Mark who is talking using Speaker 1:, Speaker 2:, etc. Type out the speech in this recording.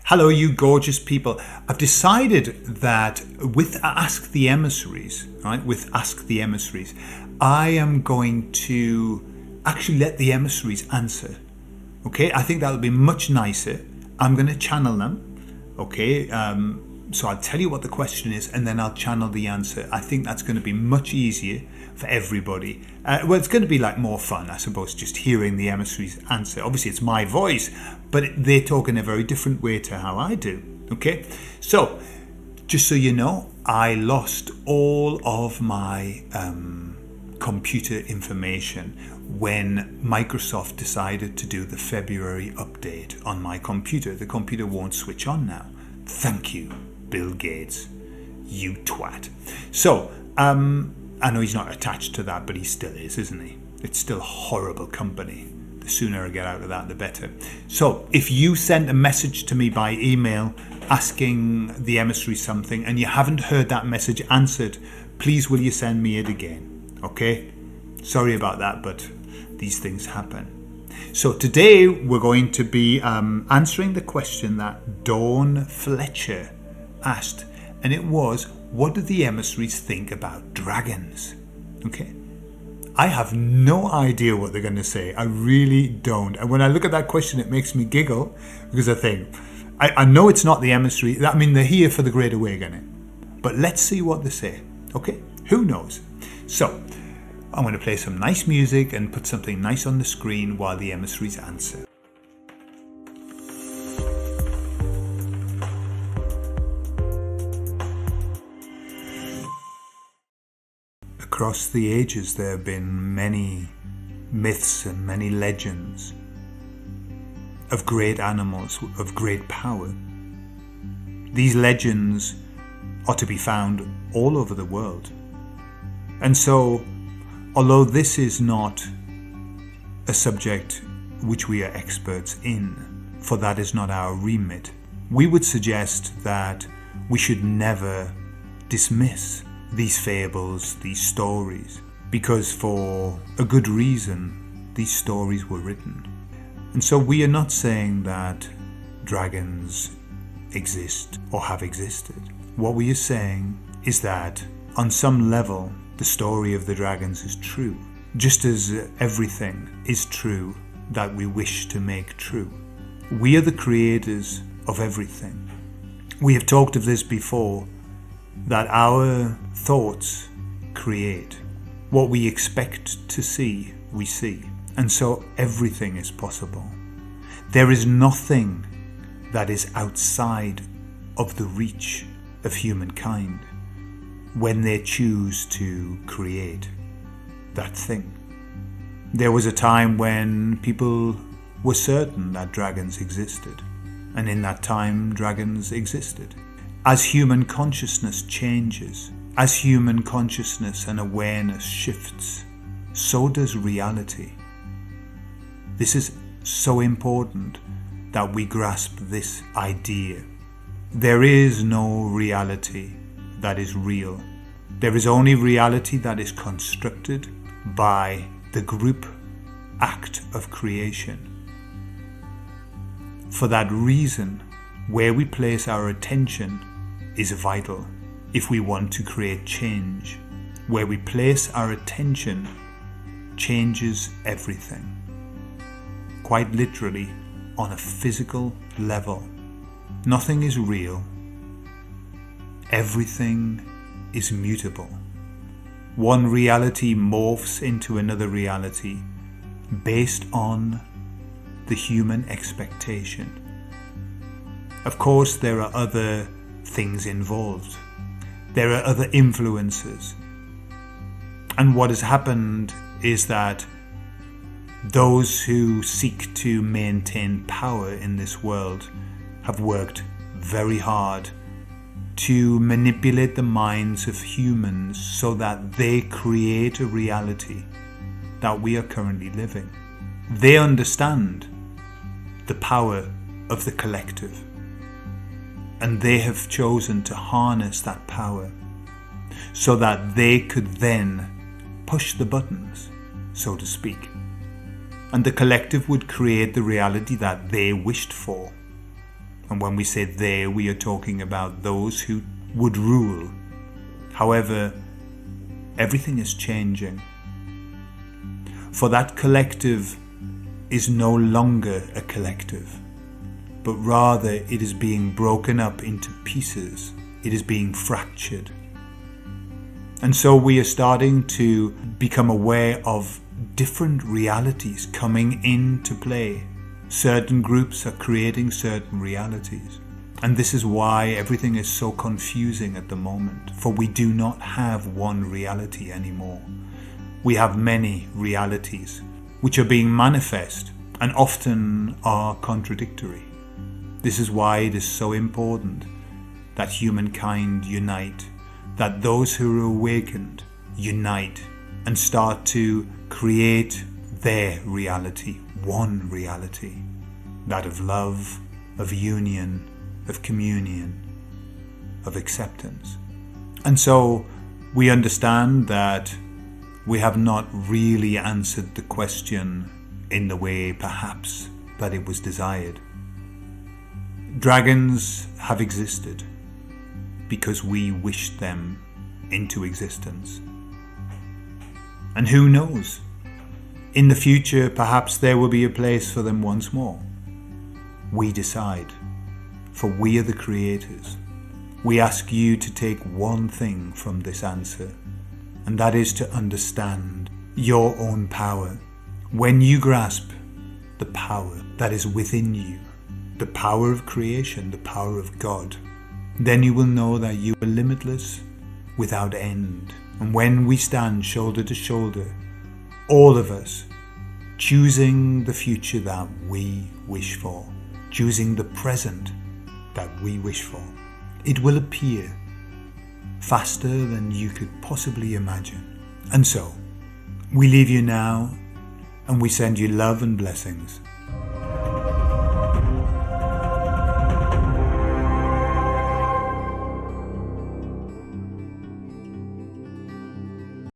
Speaker 1: Hello, you gorgeous people. I've decided that with Ask the Emissaries, right, I am going to actually let the emissaries answer. Okay, I think that'll be much nicer. I'm going to channel them. Okay, so I'll tell you what the question is and then I'll channel the answer. I think that's going to be much easier for everybody. Well, it's going to be like more fun, I suppose, just hearing the emissaries answer. Obviously, it's my voice, but they talk in a very different way to how I do. Okay, so just so you know, I lost all of my computer information when Microsoft decided to do the February update on my computer. The computer won't switch on now. Thank you, Bill Gates, you twat. So, I know he's not attached to that, but he still is, isn't he? It's still a horrible company. The sooner I get out of that, the better. So, if you sent a message to me by email asking the emissary something and you haven't heard that message answered, please will you send me it again? Okay? Sorry about that, but these things happen. So today we're going to be answering the question that Dawn Fletcher asked, and it was, what do the emissaries think about dragons? Okay, I have no idea what they're going to say. I really don't. And when I look at that question, it makes me giggle because I think, I know it's not the emissary. I mean, they're here for the Great Awakening, but let's see what they say. Okay, who knows? So I'm going to play some nice music and put something nice on the screen while the emissaries answer. Across the ages there have been many myths and many legends of great animals of great power. These legends are to be found all over the world. And so, although this is not a subject which we are experts in, for that is not our remit, we would suggest that we should never dismiss these fables, these stories, because for a good reason these stories were written. And so we are not saying that dragons exist or have existed. What we are saying is that on some level the story of the dragons is true, just as everything is true that we wish to make true. We are the creators of everything. We have talked of this before, that our thoughts create. What we expect to see, we see. And so everything is possible. There is nothing that is outside of the reach of humankind when they choose to create that thing. There was a time when people were certain that dragons existed, and in that time dragons existed. As human consciousness changes, as human consciousness and awareness shifts, so does reality. This is so important that we grasp this idea. There is no reality that is real. There is only reality that is constructed by the group act of creation. For that reason, where we place our attention is vital if we want to create change. Where we place our attention changes everything. Quite literally, on a physical level. Nothing is real. Everything is mutable. One reality morphs into another reality based on the human expectation. Of course, there are other things involved. There are other influences. And what has happened is that those who seek to maintain power in this world have worked very hard to manipulate the minds of humans so that they create a reality that we are currently living. They understand the power of the collective, and they have chosen to harness that power so that they could then push the buttons, so to speak, and the collective would create the reality that they wished for. And when we say they, we are talking about those who would rule. However, everything is changing. For that collective is no longer a collective, but rather it is being broken up into pieces. It is being fractured. And so we are starting to become aware of different realities coming into play. Certain groups are creating certain realities. And this is why everything is so confusing at the moment, for we do not have one reality anymore. We have many realities which are being manifest and often are contradictory. This is why it is so important that humankind unite, that those who are awakened unite and start to create their reality, one reality, that of love, of union, of communion, of acceptance. And so we understand that we have not really answered the question in the way perhaps that it was desired. Dragons have existed because we wished them into existence. And who knows? In the future, perhaps there will be a place for them once more. We decide, for we are the creators. We ask you to take one thing from this answer, and that is to understand your own power. When you grasp the power that is within you, the power of creation, the power of God, then you will know that you are limitless, without end. And when we stand shoulder to shoulder, all of us, choosing the future that we wish for, choosing the present that we wish for, it will appear faster than you could possibly imagine. And so, we leave you now, and we send you love and blessings.